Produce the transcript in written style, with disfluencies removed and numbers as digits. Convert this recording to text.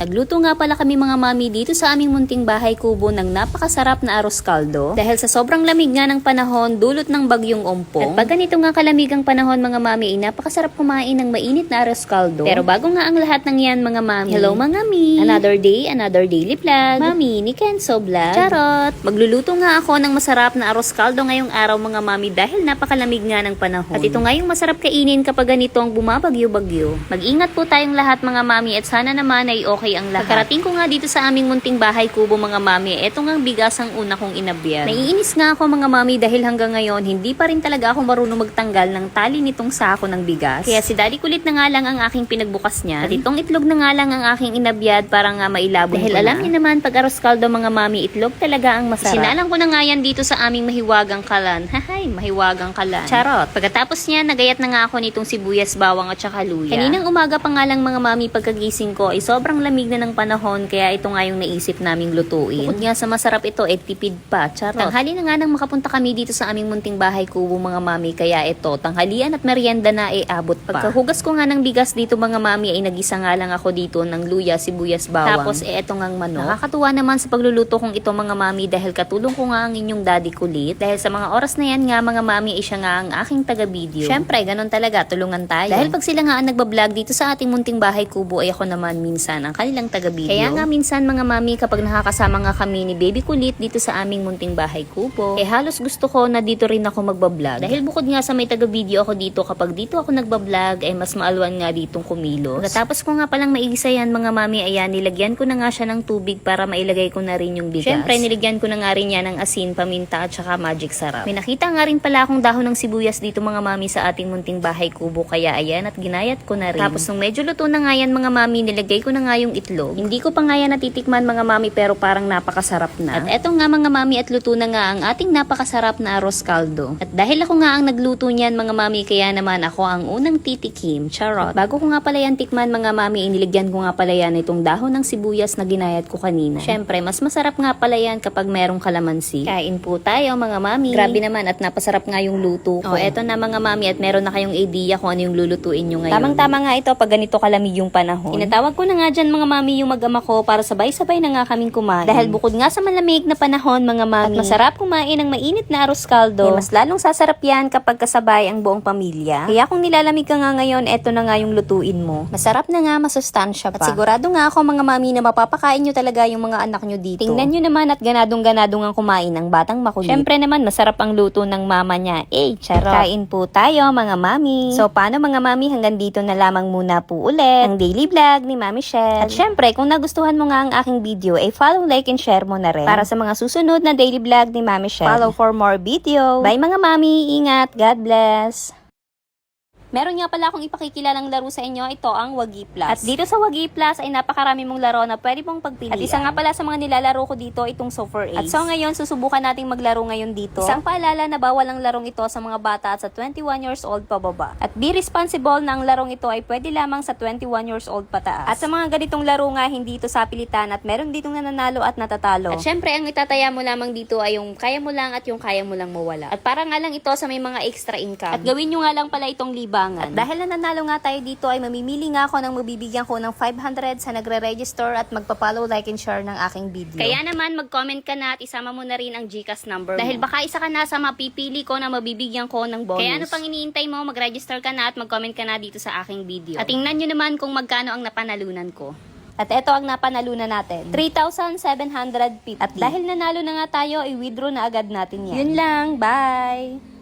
Nagluto nga pala kami mga mami dito sa aming munting bahay kubo ng napakasarap na arroz caldo. Dahil sa sobrang lamig nga ng panahon, dulot ng bagyong ompong. At pag ganito nga kalamig ang panahon mga mami, ay napakasarap kumain ng mainit na arroz caldo. Pero bago nga ang lahat ng yan mga mami, hello mga mi! Another day, another daily vlog. Mami, ni Kenzo Vlog. Charot! Magluluto nga ako ng masarap na arroz caldo ngayong araw mga mami dahil napakalamig nga ng panahon. At ito nga yung masarap kainin kapag ganito ang bumabagyo-bagyo. Mag-ingat po tayong lahat mga mami at sana naman ay okay ang lahat. Pagkarating ko nga dito sa aming munting bahay kubo mga mami, eto nga bigas ang una kong inabyan. Naiinis nga ako mga mami dahil hanggang ngayon hindi pa rin talaga ako marunong magtanggal ng tali nitong sako ng bigas. Kaya si daddy kulit na nga lang ang aking pinagbukas niyan. At itong itlog na nga lang ang aking inabyad para nga mailabon dahil alam niyo naman pag arroz caldo mga mami, itlog talaga ang masarap. Sinalang ko na nga yan dito sa aming mahiwagang kalan. Hahay, mahiwagang kalan. Charot. Pagkatapos niya, nagayat na nga ako nitong sibuyas, bawang at saka luya. Kaninang umaga pa nga lang mga mami pagkagising ko ay sobrang lamig na ng panahon kaya ito nga yung naisip naming lutuin. Bukod nga sa masarap ito, tipid pa. Charot. Tanghali na nga nang makapunta kami dito sa aming munting bahay kubo mga mami kaya ito, tanghalian at merienda na abot pa. Pagkahugas ko nga ng bigas dito mga mami ay nagisa nga lang ako dito ng luya, sibuyas, bawang. Tapos eto ngang manok. Nakakatuwa naman sa pagluluto kong ito mga mami dahil katulong ko nga ang inyong daddy kulit. Dahil sa mga oras na yan nga mga mami ay siya nga ang aking taga-video. Syempre, ganun talaga, tulungan tayo. Dahil pag sila nga ang nagbablog dito sa ating munting bahay kubo ay ako naman minsan ang kanilang taga-video. Kaya nga minsan mga mami kapag nakakasama nga kami ni baby kulit dito sa aming munting bahay kubo, halos gusto ko na dito rin ako magbablog. Dahil bukod nga sa may taga-video ako dito, kapag dito ako nagbablog ay mas maalwan nga ditong kumilos. Tapos ko nga palang maigisa yan mga mami, ayan, nilagyan ko na nga siya ng tubig para mailagay ko na rin yung bigas. Syempre, nilagyan ko na nga rin yan ng asin, paminta at saka magic sarap. May nakita nga rin pala akong dahon ng sibuyas dito mga mami sa ating munting bahay kubo, kaya ayan at ginayat ko na rin. Tapos nung medyo luto na nga yan mga mami, nilagay ko na nga yung itlog. Hindi ko pa nga yan natitikman mga mami pero parang napakasarap na. At eto nga mga mami at luto na nga ang ating napakasarap na arroz caldo. At dahil ako nga ang nagluto niyan mga mami, kaya naman ako ang unang titikim. Charot. Bago ko nga pala yan tikman mga mami, iniligyan ko nga pala yan itong dahon ng sibuyas na ginayat ko kanina. Syempre, mas masarap nga pala yan kapag merong kalamansi. Kain po tayo mga mami. Grabe naman at napasarap nga yung luto ko. Eto na mga mami at meron na kayong idea kung ano yung lulutuin nyo ngayon. Tamang-tama nga ito pag ganito kalamig yung panahon. Tinatawag ko na nga dyan mga mami yung mag-ama ko para sabay-sabay na nga kaming kumain. Dahil bukod nga sa malamig na panahon mga mami, at masarap kumain ng mainit na arroz caldo, mas lalong sasarap yan kapag kasabay ang buong pamilya. Kaya kung nilalamig ka nga ngayon, eto na nga yung lutuin mo. Masarap na nga, masustansya pa. At sigurado nga ako mga mami na mapapakain nyo talaga yung mga anak nyo dito. Tingnan nyo naman at ganadong-ganado nga kumain ng batang makulit. Syempre naman, masarap ang luto ng mama niya. Charot. Kain po tayo mga mami. So paano mga mami, hanggang dito na lamang muna po ulit ang daily vlog ni Mami Shell. At syempre, kung nagustuhan mo nga ang aking video, follow, like, and share mo na rin para sa mga susunod na daily vlog ni Mami Shell. Follow for more video. Bye mga mami, ingat, God bless. Meron nga pala akong ipakikilalang laro sa inyo, ito ang Wagi Plus. At dito sa Wagi Plus ay napakarami mong laro na pwede mong pagpilian. At isa nga pala sa mga nilalaro ko dito, itong Super Ace. At so ngayon, susubukan nating maglaro ngayon dito. Isang paalala na bawal ang larong ito sa mga bata at sa 21 years old pababa. At be responsible na ang larong ito ay pwede lamang sa 21 years old pataas. At sa mga ganitong laro nga, hindi ito sa pilitan at meron ditong nananalo at natatalo. At syempre, ang itataya mo lamang dito ay yung kaya mo lang at yung kaya mo lang mawala. At para nga lang ito sa may mga extra income. At gawin nyo nga lang pala itong libangan. At dahil nananalo nga tayo dito ay mamimili nga ako ng mabibigyan ko ng 500 sa nagre-register at magpa-follow, like, and share ng aking video. Kaya naman mag-comment ka na at isama mo na rin ang GCash number mo. Dahil baka isa ka na sa mapipili ko na mabibigyan ko ng bonus. Kaya ano pang iniintay mo, mag-register ka na at mag-comment ka na dito sa aking video. At tingnan nyo naman kung magkano ang napanalunan ko. At ito ang napanalunan natin, 3,750. At dahil nanalo na nga tayo, i-withdraw na agad natin yan. Yun lang, bye!